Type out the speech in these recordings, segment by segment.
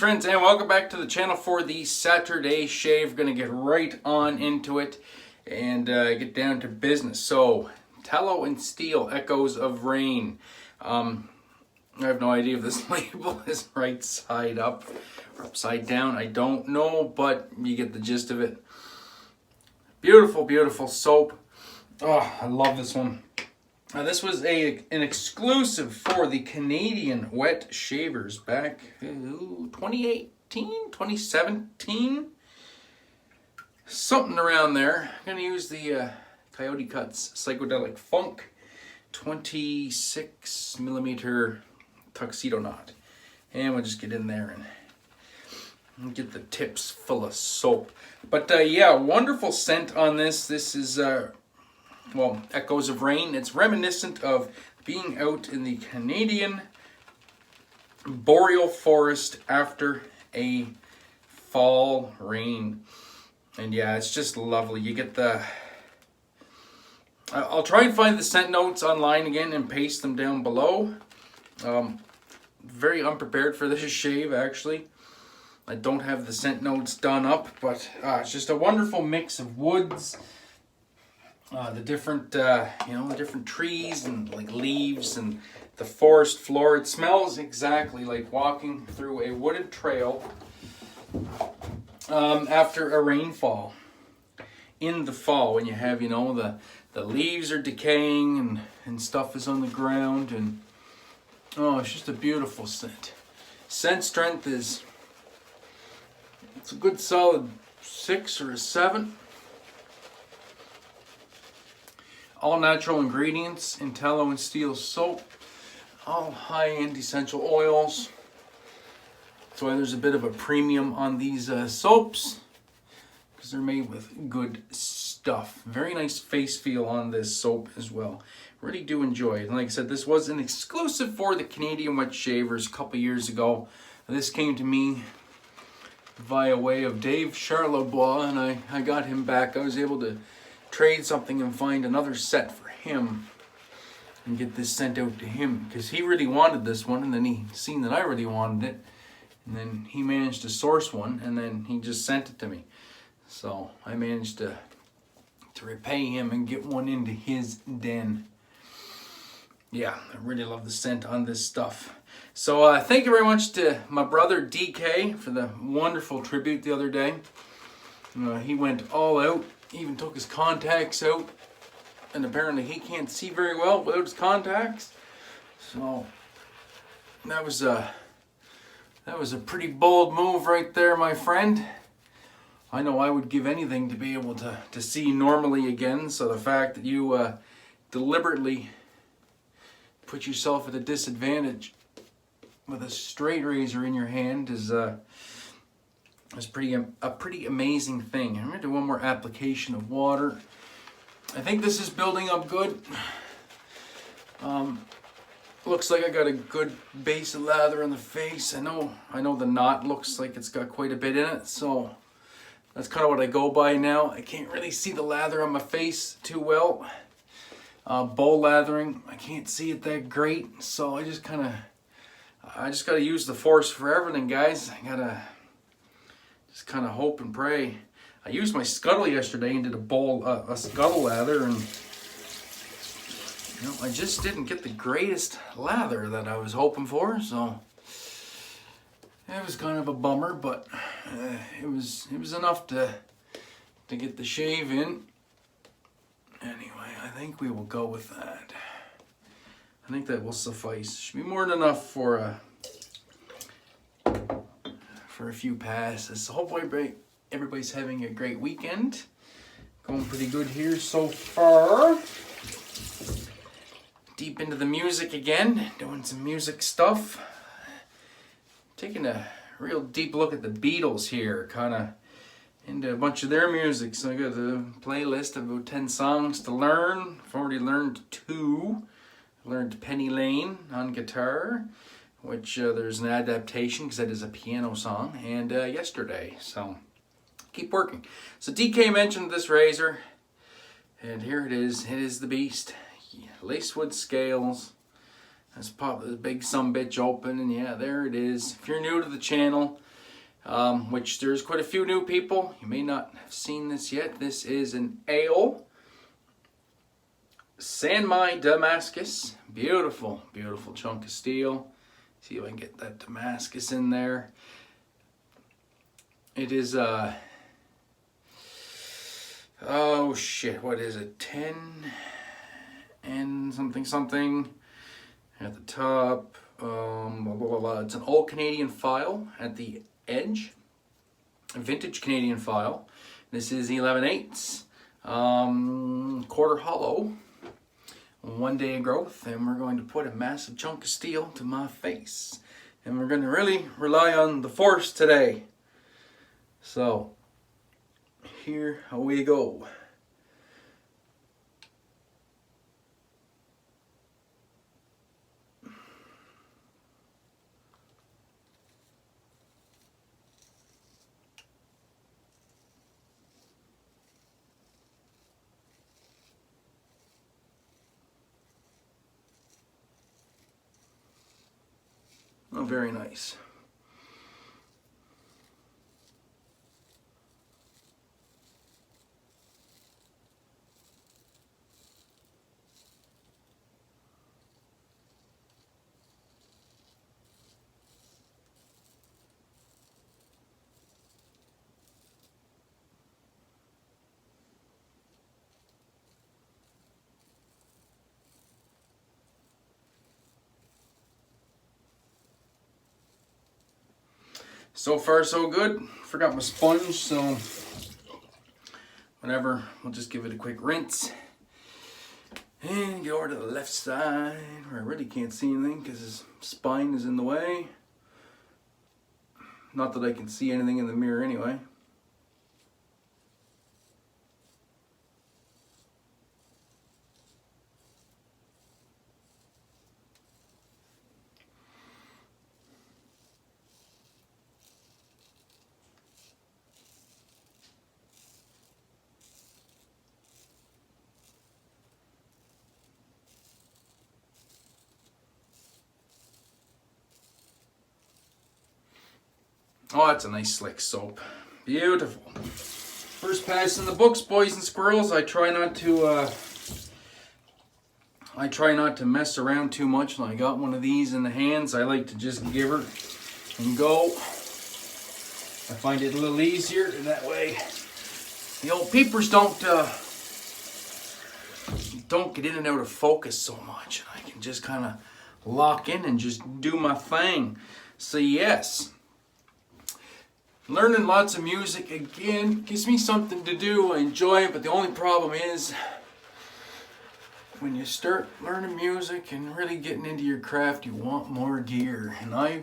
friends, and welcome back to the channel for the Saturday shave. Gonna get right on into it and get down to business. So, tallow and steel, echoes of rain. I have no idea if this label is right side up or upside down. I don't know, but you get the gist of it. Beautiful, beautiful soap. Oh, I love this one. This was an exclusive for the Canadian wet shavers back 2018, 2017, something around there. I'm going to use the CoyoteCuts Psycho-Delic Funk 26 millimeter tuxedo knot. And we'll just get in there and get the tips full of soap. But yeah, wonderful scent on this. This is well, echoes of rain. It's reminiscent of being out in the Canadian boreal forest after a fall rain. And yeah, it's just lovely. You get the... I'll try and find the scent notes online again and paste them down below. Very unprepared for this shave, actually. I don't have the scent notes done up, but it's just a wonderful mix of woods. The different, the different trees and like leaves and the forest floor. It smells exactly like walking through a wooded trail after a rainfall in the fall, when you have, the leaves are decaying and stuff is on the ground, and oh, it's just a beautiful scent. Scent strength it's a good solid 6 or a 7. All natural ingredients in tallow and steel soap. All high-end essential oils. That's why there's a bit of a premium on these soaps, because they're made with good stuff. Very nice face feel on this soap as well. Really do enjoy it. And like I said, this was an exclusive for the Canadian wet shavers a couple years ago. This came to me via way of Dave Charlebois, and I got him back. I was able to trade something and find another set for him and get this sent out to him, because he really wanted this one, and then he seen that I really wanted it, and then he managed to source one, and then he just sent it to me. So I managed to repay him and get one into his den. Yeah, I really love the scent on this stuff. So thank you very much to my brother DK for the wonderful tribute the other day. He went all out. He even took his contacts out, and apparently he can't see very well without his contacts. So that was a pretty bold move right there, my friend. I know I would give anything to be able to see normally again. So the fact that you deliberately put yourself at a disadvantage with a straight razor in your hand is a pretty amazing thing. I'm gonna do one more application of water. I think this is building up good. Looks like I got a good base of lather on the face. I know the knot looks like it's got quite a bit in it, so that's kind of what I go by now. I can't really see the lather on my face too well. Bowl lathering, I can't see it that great, so I just gotta use the force for everything, guys. I gotta just kind of hope and pray. I used my scuttle yesterday and did a scuttle lather, and I just didn't get the greatest lather that I was hoping for, so it was kind of a bummer, but it was enough to get the shave in. Anyway, I think we will go with that. I think that will suffice. Should be more than enough for a few passes. So hopefully everybody's having a great weekend. Going pretty good here so far. Deep into the music again, doing some music stuff. Taking a real deep look at the Beatles here, kind of into a bunch of their music. So I got a playlist of about 10 songs to learn. I've already learned 2. I learned Penny Lane on guitar, which there's an adaptation because that is a piano song, and Yesterday. So keep working. So DK mentioned this razor, and here it is. It is the beast. Lacewood scales. Let's pop this big sumbitch open, and yeah, there it is. If you're new to the channel, which there's quite a few new people. You may not have seen this yet. This is an ale. Sanmai Damascus. Beautiful, beautiful chunk of steel. See if I can get that Damascus in there. It is oh shit, what is it? 10 and something at the top. Blah, blah, blah, blah. It's an all Canadian file at the edge. A vintage Canadian file. This is 11/8, quarter hollow, 1 day of growth, and we're going to put a massive chunk of steel to my face. And we're going to really rely on the force today. So, here we go. Oh, very nice. So far so good. Forgot my sponge, so whatever, we'll just give it a quick rinse. And go over to the left side where I really can't see anything because his spine is in the way. Not that I can see anything in the mirror anyway. Oh, that's a nice slick soap. Beautiful. First pass in the books, boys and squirrels. I try not to mess around too much. When I got one of these in the hands, I like to just give her and go. I find it a little easier, and that way the old peepers don't get in and out of focus so much. I can just kind of lock in and just do my thing. So yes. Learning lots of music again gives me something to do. I enjoy it, but the only problem is when you start learning music and really getting into your craft, you want more gear. And I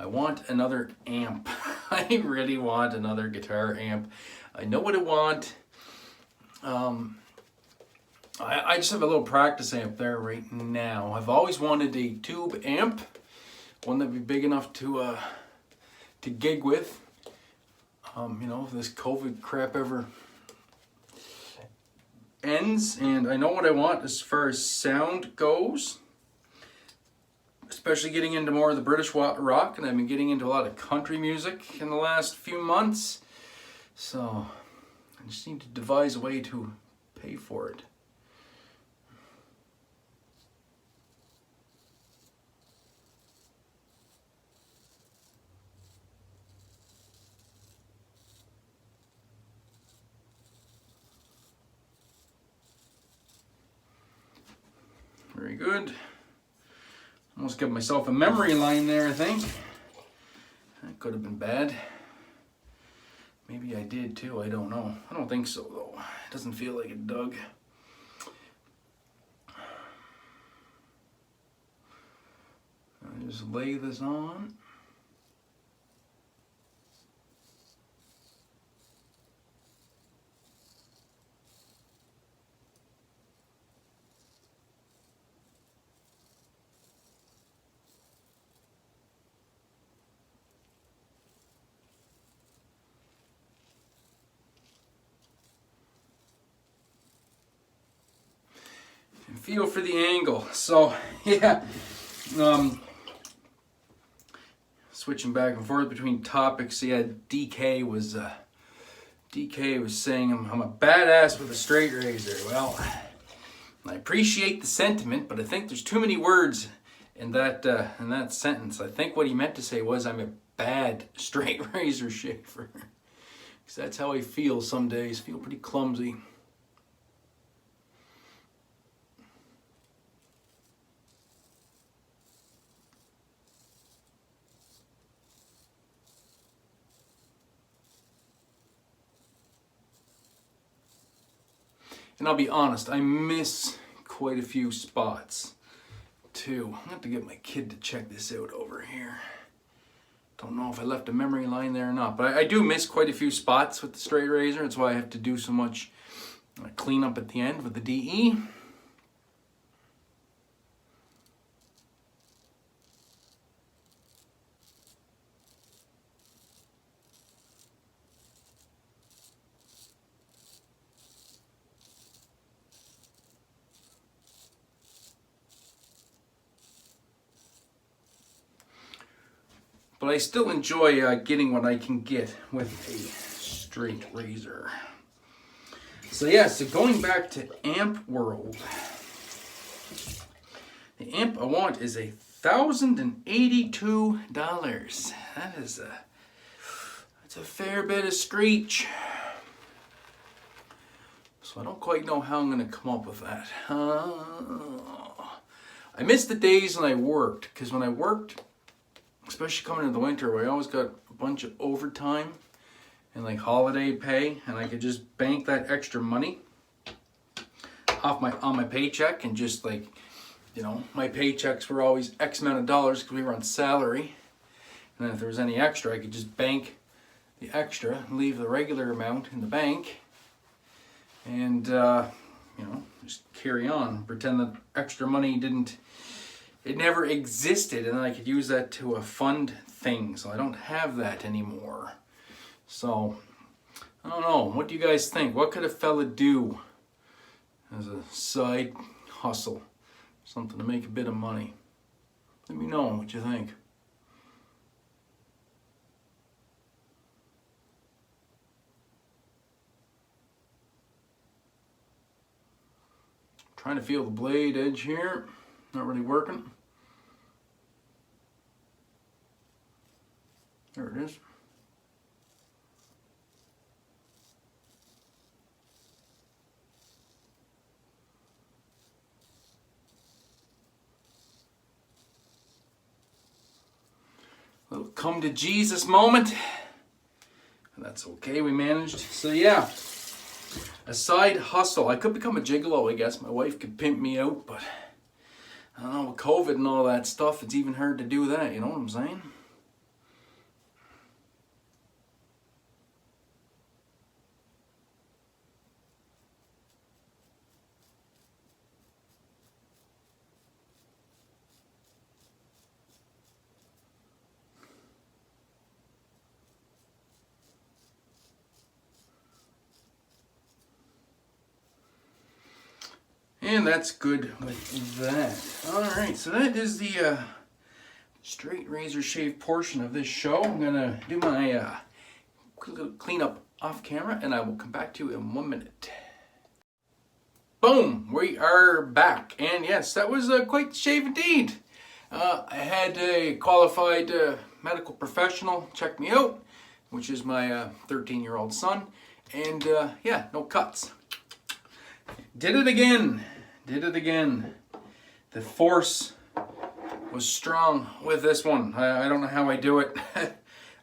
want another amp. I really want another guitar amp. I know what I want. I just have a little practice amp there right now. I've always wanted a tube amp, one that'd be big enough to gig with. You know, if this COVID crap ever ends, and I know what I want as far as sound goes, especially getting into more of the British rock, and I've been getting into a lot of country music in the last few months, so I just need to devise a way to pay for it. Very good. Almost gave myself a memory line there, I think. That could have been bad. Maybe I did too, I don't know. I don't think so though. It doesn't feel like it dug. I just lay this on. Feel for the angle. So yeah, it's switching back and forth between topics. Yeah, DK was saying I'm a badass with a straight razor. Well, I appreciate the sentiment, but I think there's too many words in that sentence. I think what he meant to say was I'm a bad straight razor shaver. Because that's how I feel some days. Feel pretty clumsy. And I'll be honest, I miss quite a few spots too. I have to get my kid to check this out over here. Don't know if I left a memory line there or not, but I do miss quite a few spots with the straight razor. That's why I have to do so much cleanup at the end with the DE. But I still enjoy getting what I can get with a straight razor. So yeah, so going back to amp world. The amp I want is $1,082. That's a fair bit of screech. So I don't quite know how I'm gonna come up with that. I miss the days when I worked, because when I worked, especially coming into the winter, where I always got a bunch of overtime and like holiday pay, and I could just bank that extra money off on my paycheck, and just like, you know, my paychecks were always X amount of dollars because we were on salary, and then if there was any extra, I could just bank the extra and leave the regular amount in the bank, and you know, just carry on, pretend that extra money it never existed, and then I could use that to fund things. So I don't have that anymore. So I don't know. What do you guys think? What could a fella do as a side hustle? Something to make a bit of money. Let me know what you think. Trying to feel the blade edge here. Not really working. There it is. Little come to Jesus moment. And that's okay, we managed. So yeah, a side hustle. I could become a gigolo, I guess. My wife could pimp me out, but I don't know, with COVID and all that stuff, it's even hard to do that, you know what I'm saying? And that's good with that. Alright, so that is the straight razor shave portion of this show. I'm going to do my cleanup off camera, and I will come back to you in 1 minute. Boom! We are back. And yes, that was quite the shave indeed. I had a qualified medical professional check me out, which is my 13-year-old son. And yeah, no cuts. Did it again. Did it again. The force was strong with this one. I don't know how I do it.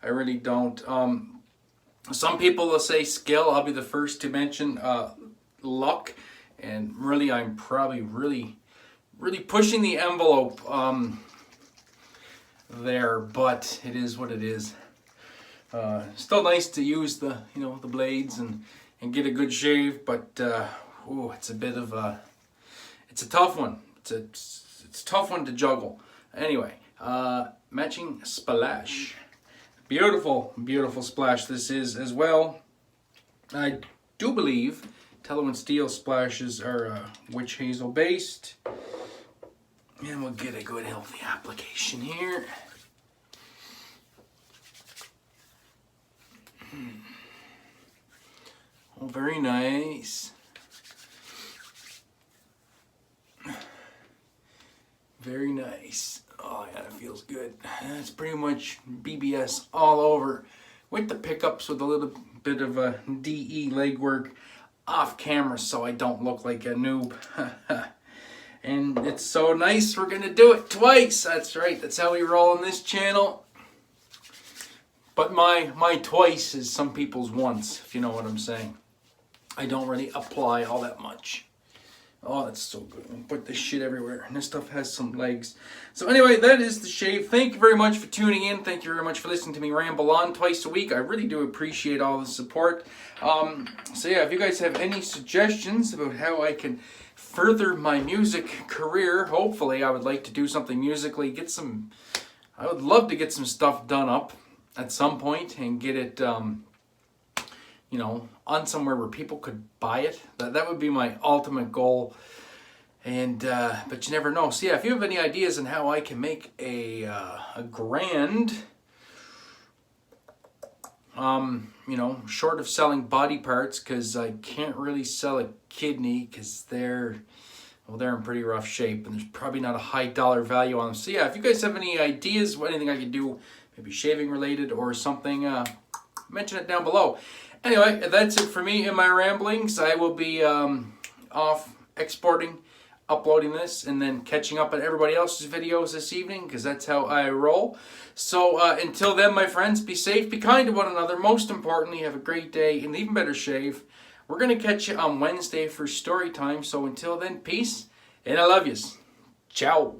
I really don't. Some people will say skill. I'll be the first to mention luck. And really, I'm probably really pushing the envelope there. But it is what it is. Still nice to use the the blades and get a good shave. But ooh, it's a bit of a it's a tough one. It's a tough one to juggle. Anyway, matching splash. Beautiful, beautiful splash this is as well. I do believe Talllow and Steel splashes are witch hazel based. And we'll get a good healthy application here. Oh, very nice. Very nice. Oh yeah, that feels good. That's pretty much BBS all over, with the pickups with a little bit of a DE legwork off camera so I don't look like a noob. And it's so nice we're gonna do it twice. That's right, that's how we roll on this channel. But my twice is some people's once, if you know what I'm saying. I don't really apply all that much. Oh, that's so good. I'll put this shit everywhere. And this stuff has some legs. So anyway, that is the shave. Thank you very much for tuning in. Thank you very much for listening to me ramble on twice a week. I really do appreciate all the support. So yeah, if you guys have any suggestions about how I can further my music career, hopefully I would like to do something musically. I would love to get some stuff done up at some point and get it, you know, on somewhere where people could buy it. That would be my ultimate goal. And but you never know. So yeah, if you have any ideas on how I can make a grand, you know, short of selling body parts, because I can't really sell a kidney because they're in pretty rough shape and there's probably not a high dollar value on them. So yeah, if you guys have any ideas, anything I could do, maybe shaving related or something, mention it down below. Anyway, that's it for me in my ramblings. I will be off exporting, uploading this, and then catching up on everybody else's videos this evening, because that's how I roll. So until then, my friends, be safe, be kind to one another. Most importantly, have a great day and even better shave. We're going to catch you on Wednesday for story time. So until then, peace, and I love yous. Ciao.